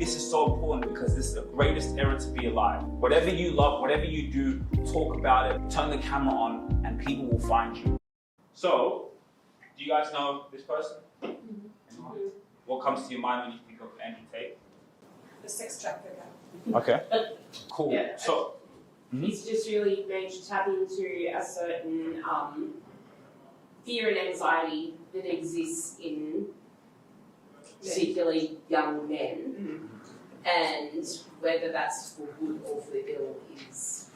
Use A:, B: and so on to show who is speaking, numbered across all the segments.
A: this is so important because this is the greatest era to be alive. Whatever you love, whatever you do, talk about it, turn the camera on, and people will find you. So, do you guys know this person? Mm-hmm. What comes to your mind when you think of Andrew Tate?
B: The sex trafficker guy.
A: Okay, cool.
C: Yeah.
A: So,
C: he's just really managed to tap into a certain fear and anxiety that exists in particularly young men, and whether that's for good or for ill is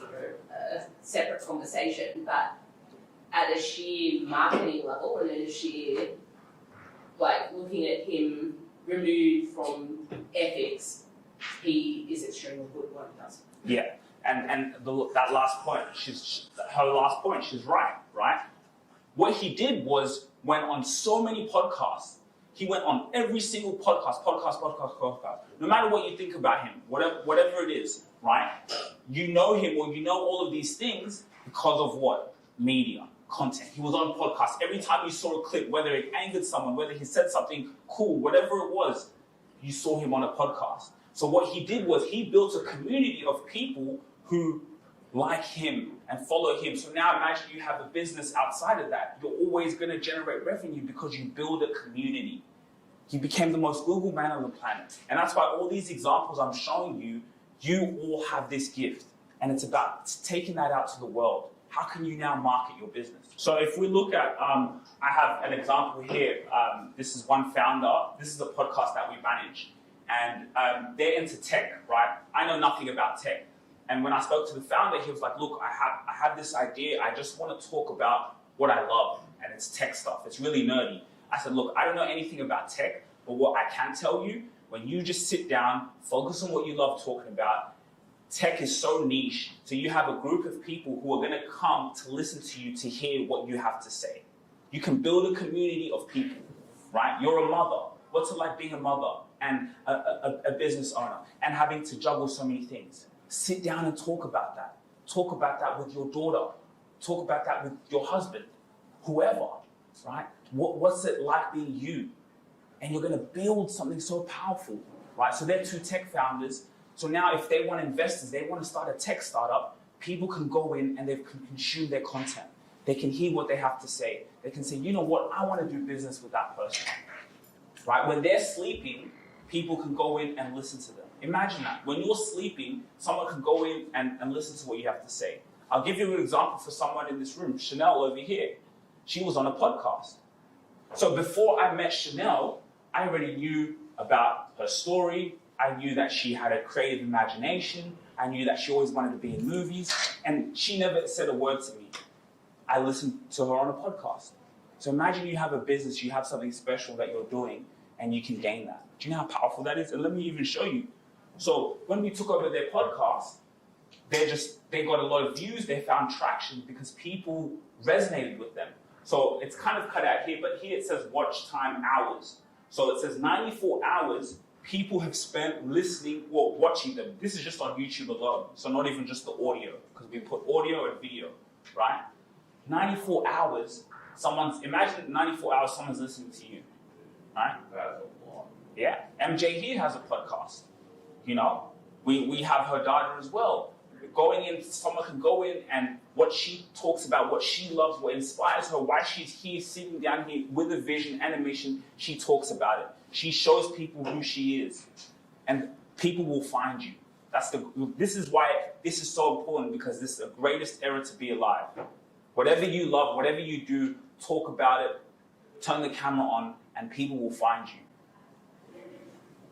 C: a separate conversation. But at a sheer marketing level and at a sheer, like, looking at him removed from ethics, he is extremely good at what he does.
A: yeah, and that last point, her last point, she's right? What he did was went on so many podcasts. He went on every single podcast. No matter what you think about him, whatever it is, right? You know him or you know all of these things because of what? Media, content. He was on podcasts. Every time you saw a clip, whether it angered someone, whether he said something cool, whatever it was, you saw him on a podcast. So what he did was he built a community of people who like him and follow him. So now imagine you have a business outside of that. You're always going to generate revenue because you build a community. He became the most Googled man on the planet. And that's why all these examples I'm showing you, you all have this gift. And it's about taking that out to the world. How can you now market your business? So if we look at, I have an example here. This is one founder. This is a podcast that we manage. And they're into tech, right? I know nothing about tech. And when I spoke to the founder, he was like, look, I have this idea. I just want to talk about what I love. And it's tech stuff. It's really nerdy. I said, look, I don't know anything about tech, but what I can tell you, when you just sit down, focus on what you love talking about, tech is so niche. So you have a group of people who are going to come to listen to you to hear what you have to say. You can build a community of people, right? You're a mother. What's it like being a mother and a business owner and having to juggle so many things? Sit down and talk about that. Talk about that with your daughter. Talk about that with your husband, whoever, right? What's it like being you? And you're going to build something so powerful, right? So they're two tech founders. So now if they want investors, they want to start a tech startup, people can go in and they can consume their content. They can hear what they have to say. They can say, you know what, I want to do business with that person, right? When they're sleeping, people can go in and listen to them. Imagine that. When you're sleeping, someone can go in and listen to what you have to say. I'll give you an example for someone in this room. Chanel over here. She was on a podcast. So before I met Chanel, I already knew about her story. I knew that she had a creative imagination. I knew that she always wanted to be in movies. And she never said a word to me. I listened to her on a podcast. So imagine you have a business, you have something special that you're doing, and you can gain that. Do you know how powerful that is? And let me even show you. So when we took over their podcast, they got a lot of views, they found traction because people resonated with them. So it's kind of cut out here, but here it says watch time hours. So it says 94 hours people have spent listening or watching them. This is just on YouTube alone, so not even just the audio, because we put audio and video, right? 94 hours, imagine 94 hours someone's listening to you, right?
D: That's a lot.
A: Yeah, MJ here has a podcast. You know, we have her daughter as well. Someone can go in and what she talks about, what she loves, what inspires her, why she's here, sitting down here with a vision and a mission, she talks about it. She shows people who she is. And people will find you. This is why this is so important, because this is the greatest era to be alive. Whatever you love, whatever you do, talk about it, turn the camera on, and people will find you.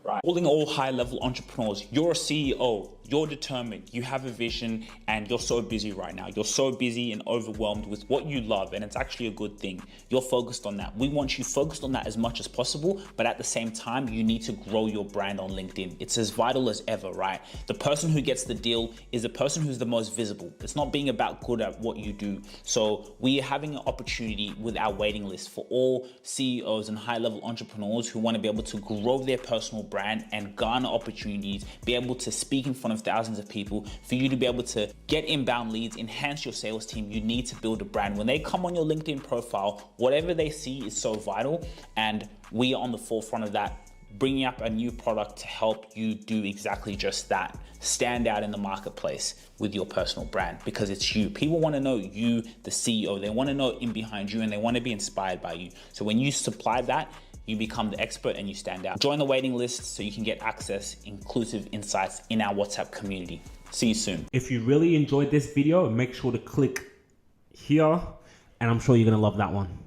A: Right. Calling all high-level entrepreneurs, you're a CEO, you're determined, you have a vision, and you're so busy right now. You're so busy and overwhelmed with what you love, and it's actually a good thing. You're focused on that. We want you focused on that as much as possible, but at the same time, you need to grow your brand on LinkedIn. It's as vital as ever, right? The person who gets the deal is the person who's the most visible. It's not being about good at what you do. So we are having an opportunity with our waiting list for all CEOs and high-level entrepreneurs who want to be able to grow their personal brand and garner opportunities, be able to speak in front of thousands of people, for you to be able to get inbound leads, enhance your sales team. You need to build a brand. When they come on your LinkedIn profile, whatever they see is so vital, and we are on the forefront of that, bringing up a new product to help you do exactly just that. Stand out in the marketplace with your personal brand, because it's you. People want to know you, the CEO. They want to know in behind you, and they want to be inspired by you. So when you supply that, you become the expert and you stand out. Join the waiting list so you can get access, inclusive insights in our WhatsApp community. See you soon.
D: If you really enjoyed this video, make sure to click here, and I'm sure you're gonna love that one.